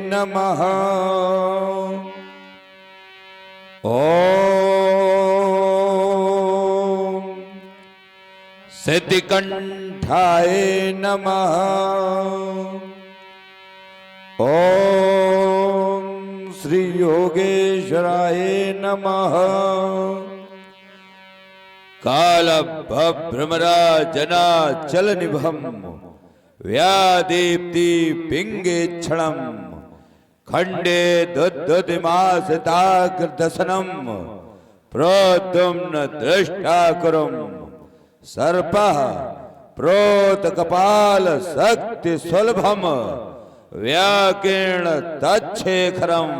नमः। ओम सिद्धिकंठाय नमः। ओम श्री योगेश्वराय नमः। कालभ्रमराजनाचल निभम व्यादीप्ति पिंगेक्षणम खंडे दुद्दुदिमासिताग्रदशनम प्रोद्युम्न दृष्टाकुरम सर्पः प्रोत कपाल शक्ति सुलभम व्याकीर्ण तच्छेखरम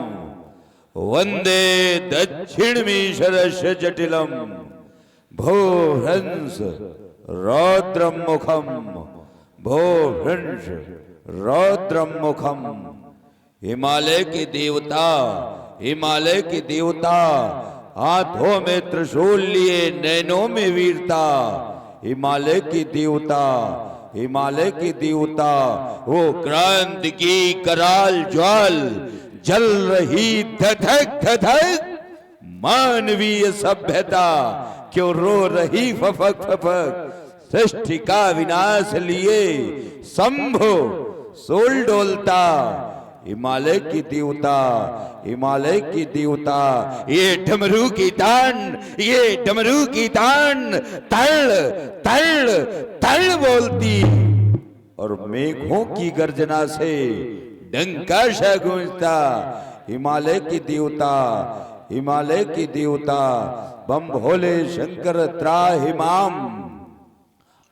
वंदे दक्षिणमीश्वरस्य जटिलम भूहंस रौद्रम मुखम भूहंस रौद्रम मुखम। हिमालय की देवता, हिमालय की देवता, हाथों में त्रिशूल लिए नैनों में वीरता। हिमालय की देवता, हिमालय की देवता, वो क्रांति की कराल ज्वाल जल रही धधक धधक मानवीय सभ्यता क्यों रो रही फफक फफक। सृष्टि का विनाश लिए शंभो सोल डोलता। हिमालय की देवता, हिमालय की देवता, ये डमरू की तान, ये डमरू की तान तल तल तल बोलती और मेघों की गर्जना से डंका सा गूंजता। हिमालय की देवता, हिमालय की देवता, बम भोले शंकर त्राहिमाम।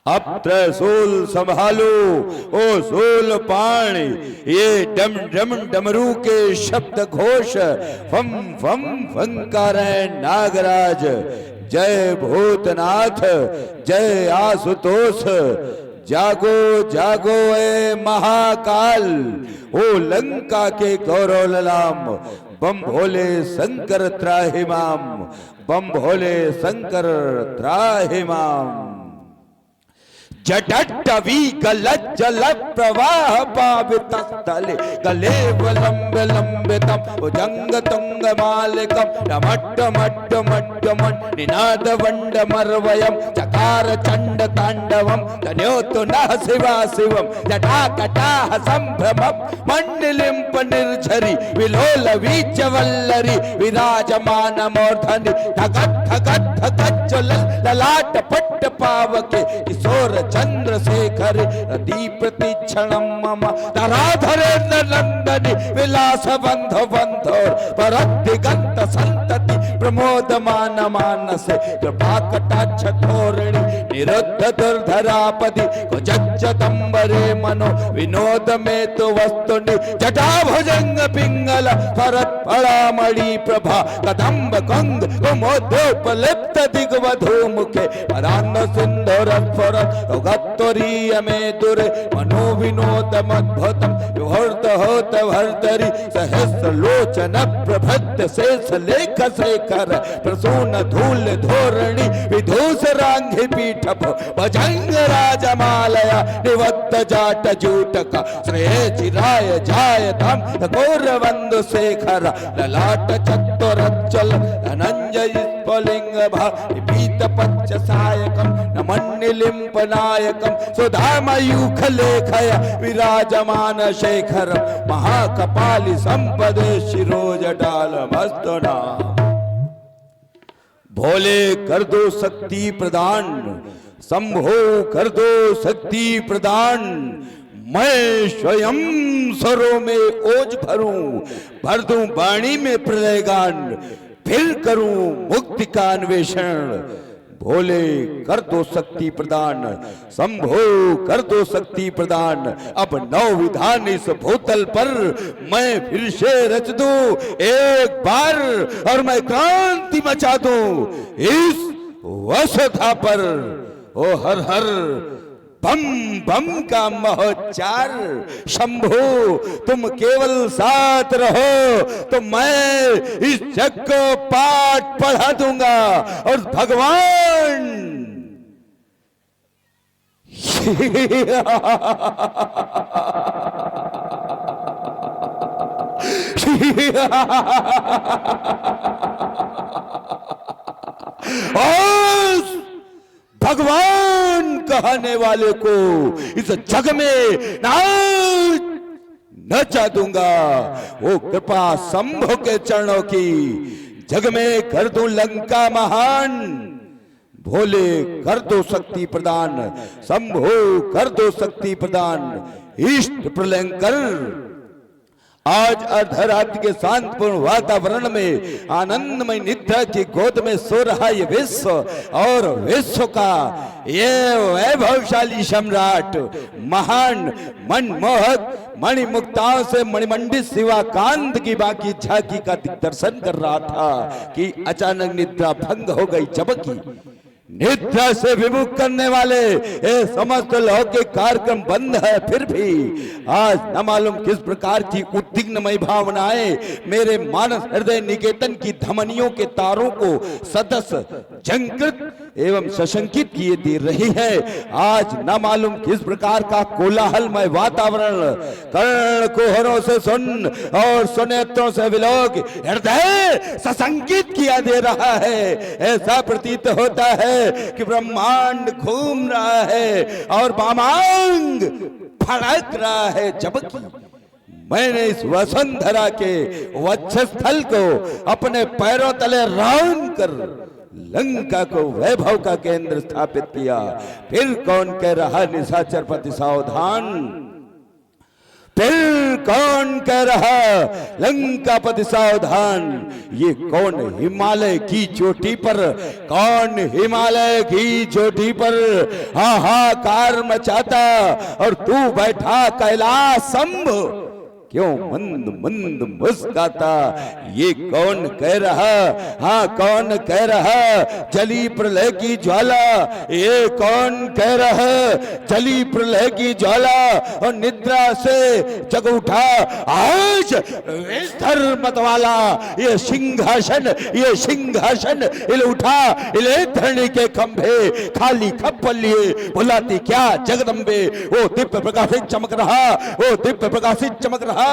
अब त्रिशूल संभालो ओ शूल पाण, ये डम डम डमरू के शब्द घोष फम फम फंकारें नागराज। जय भूतनाथ, जय आशुतोष, जागो जागो ए महाकाल, ओ लंका के गौरव ललाम। बम भोले शंकर त्राहिमाम, बम भोले शंकर त्राहिमाम। जटटवी गलज्जल प्रवाह पावित स्थले गले लंब लंबितम भुजंग तुंग मालिकम डमट्ट मट्ट मट्ट मट्ट निनाद वंड मर्वयम चकार चंड तांडवम धन्योतु नः शिवा शिवम जटा कटाह संभ्रमम मंडलिंप निर्झरी विलोल वीच वल्लरी विराजमान मूर्धनि धगत धगत धगत ज्वल ललाट पट्ट पावके किशोर चंद्रशेखर दीप तीक्षणम मम धराधरेन्द्र नंदनी विलास बंधो बंधोर परदिगंत संतति प्रमोदमान मानस कृपा कटाक्ष धोरणी निरुद्ध दुर्धरापति कुजज्जतंबरे मनो विनोद में तो वस्तुनि जटा भुजंग पिंगल भरत फलामणि प्रभा कदंब कंग कुमोदोपलिप्त दिग्वधू मुखे परान्न सिंधुर स्फुरत् गत्तरीय में दुर मनो विनोद मद्भुतम विहर्त होत भर्तरी सहस्र लोचन प्रभद्द शेष लेख शेखर प्रसून धूल धोरणी विधूष रांघि पीठप भजंग राजमालया निवत्त जाट जूटक श्रेय चिराय जाय धम घोर बंधु शेखर ललाट चतुरच्चल धनंजय स्फुलिंग भा पीत पच्च सायकम नमन्निलिंप नायकम सुधामयूख लेखय विराजमान शेखर महाकपाली संपदे शिरोजटाल मस्तुना। भोले कर दो शक्ति प्रदान, शंभो कर दो शक्ति प्रदान। मैं स्वयं स्वरों में ओज भरूं, भर दूं वाणी में प्रलय गान, फिर करूं मुक्ति का अन्वेषण। भोले कर दो शक्ति प्रदान, शंभो कर दो शक्ति प्रदान। अब नौ विधान इस भूतल पर मैं फिर से रच दूं एक बार और मैं क्रांति मचा दूं इस वसुधा पर। ओ हर हर बम बम का महोच्चार। शंभो तुम केवल साथ रहो तो मैं इस जग को पाठ पढ़ा दूंगा और भगवान और भगवान कहने वाले को इस जग में नचा दूंगा। वो कृपा शंभु के चरणों की, जग में कर दूं लंका महान। भोले कर दो शक्ति प्रदान, शंभु कर दो शक्ति प्रदान, इष्ट प्रलयंकर। आज अर्धरात्रि के शांतपूर्ण वातावरण में आनंदमय निद्रा की गोद में सो रहा ये विश्व, और विश्व का ये वैभवशाली सम्राट, महान मनमोहक मणिमुक्ताओं से मणिमंडित शिवाकांत की बाकी झांकी का दिग्दर्शन कर रहा था कि अचानक निद्रा भंग हो गई। जबकि निद्रा से विमुख करने वाले ये समस्त लौकिक कार्यक्रम बंद है, फिर भी आज न मालूम किस प्रकार की उद्विग्नमय भावनाएं मेरे मानस हृदय निकेतन की धमनियों के तारों को सदस्य झंकृत एवं सशंकित किए दे रही है। आज न मालूम किस प्रकार का कोलाहलमय वातावरण कर्ण कुहरों से सुन और सुनेत्रों से विलोक हृदय सशंकित किया दे रहा है। ऐसा प्रतीत होता है कि ब्रह्मांड घूम रहा है और वामांग फड़क रहा है। जबकि मैंने इस वसुंधरा के वक्षस्थल को अपने पैरों तले राउंड कर लंका को वैभव का केंद्र स्थापित किया। फिर कौन कह रहा निशाचर पति सावधान? फिर कौन कह रहा लंकापति सावधान? ये कौन हिमालय की चोटी पर, कौन हिमालय की चोटी पर हाहाकार मचाता और तू बैठा कैलाश शंभु क्यों मंद मंद मुस्काता? ये कौन कह रहा, हाँ कौन कह रहा जली प्रलय की ज्वाला? ये कौन कह रहा जली प्रलय की ज्वाला और निद्रा से जग उठा आज विस्तर मत वाला ये सिंहासन इल उठा, इले धरणी के खंभे खाली खप्पल लिए बुलाती क्या जगदम्बे? वो दिव्य प्रकाशित चमक रहा, वो दिव्य प्रकाशित चमक रहा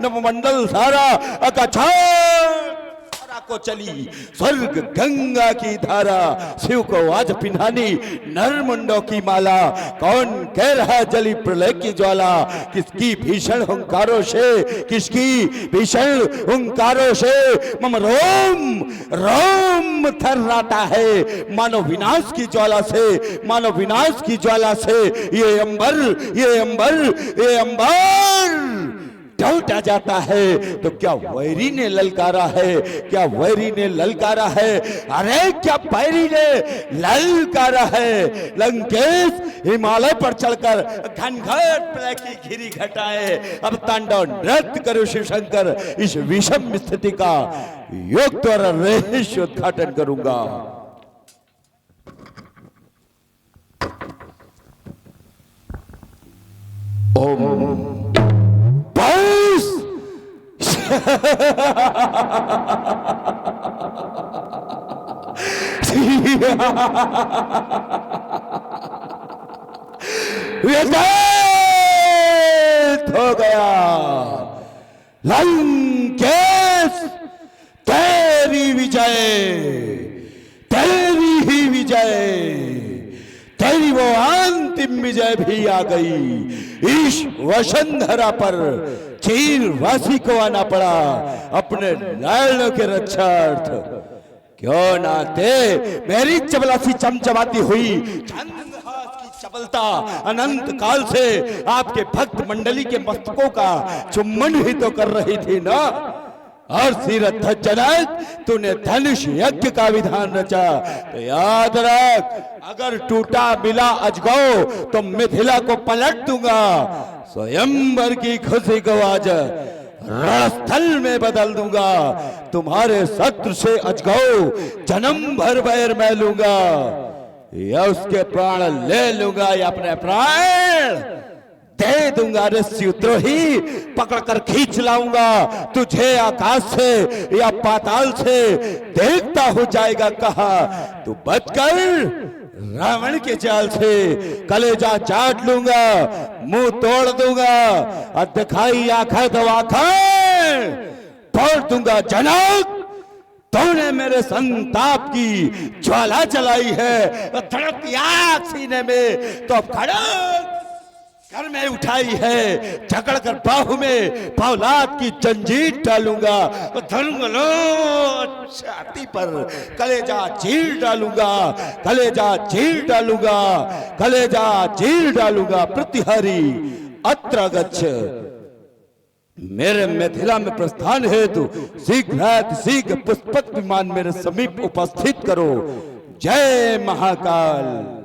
नवमंडल सारा को चली स्वर्ग गंगा की धारा, शिव को आज पिन्हानी नरमुंडों की माला। कौन कह रहा जली प्रलय की ज्वाला? किसकी भीषण हुंकारों से, किसकी भीषण हुंकारों से मम रोम रोम थर्राता है, मानो विनाश की ज्वाला से, मानो विनाश की ज्वाला से ये अंबर टूटा जाता है। तो क्या वैरी ने ललकारा है? क्या वैरी ने ललकारा है? अरे क्या बैरी ने ललकारा है? लंकेश हिमालय पर चढ़कर घनघट प्रलय की घिरी घटाए, अब तांडव नृत्य करो शिव शंकर। इस विषम स्थिति का योग द्वारा रहस्य उद्घाटन करूंगा। ओम हो गया लंकेश, तेरी विजय, तेरी ही विजय, तेरी वो अंतिम विजय भी आ गई। इस वसुंधरा पर चीरवासी को आना पड़ा अपने लाड़ों के रक्षार्थ। क्यों ना थे मेरी चपलासी चमचमाती हुई चंद्रहास की चपलता अनंत काल से आपके भक्त मंडली के मस्तकों का चुम्बन ही तो कर रही थी ना। और सीरथ जनक तूने धनुष यज्ञ का विधान रचा, तो याद रख अगर टूटा मिला अजगौ तो मिथिला को पलट दूंगा। स्वयंवर की खुशी को आज रणस्थल में बदल दूंगा। तुम्हारे शत्रु से अजगौ जन्म भर बैर मैं लूंगा, या उसके प्राण ले लूंगा या अपने प्राण दे दूंगा। ऋषिद्रोही पकड़कर खींच लाऊंगा तुझे आकाश से या पाताल से, देखता हो जाएगा कहा तू बचकर रावण के जाल से। कलेजा चाट लूंगा, मुंह तोड़ दूंगा और दिखाई आंखें तो आंखें फोड़ दूंगा। जनक, तूने मेरे संताप की ज्वाला जलाई है, तड़पती आग सीने में तो अब खड़क घर में उठाई है, झगड़ कर बाहु में फौलाद की जंजीर डालूंगा, धनुगलो छाती पर कलेजा चीर डालूंगा, कलेजा चीर डालूंगा, कलेजा चीर डालूंगा। प्रतिहारी अत्र गच्छ, मेरे मिथिला में प्रस्थान हेतु शीघ्र पुष्पक विमान मेरे समीप उपस्थित करो। जय महाकाल।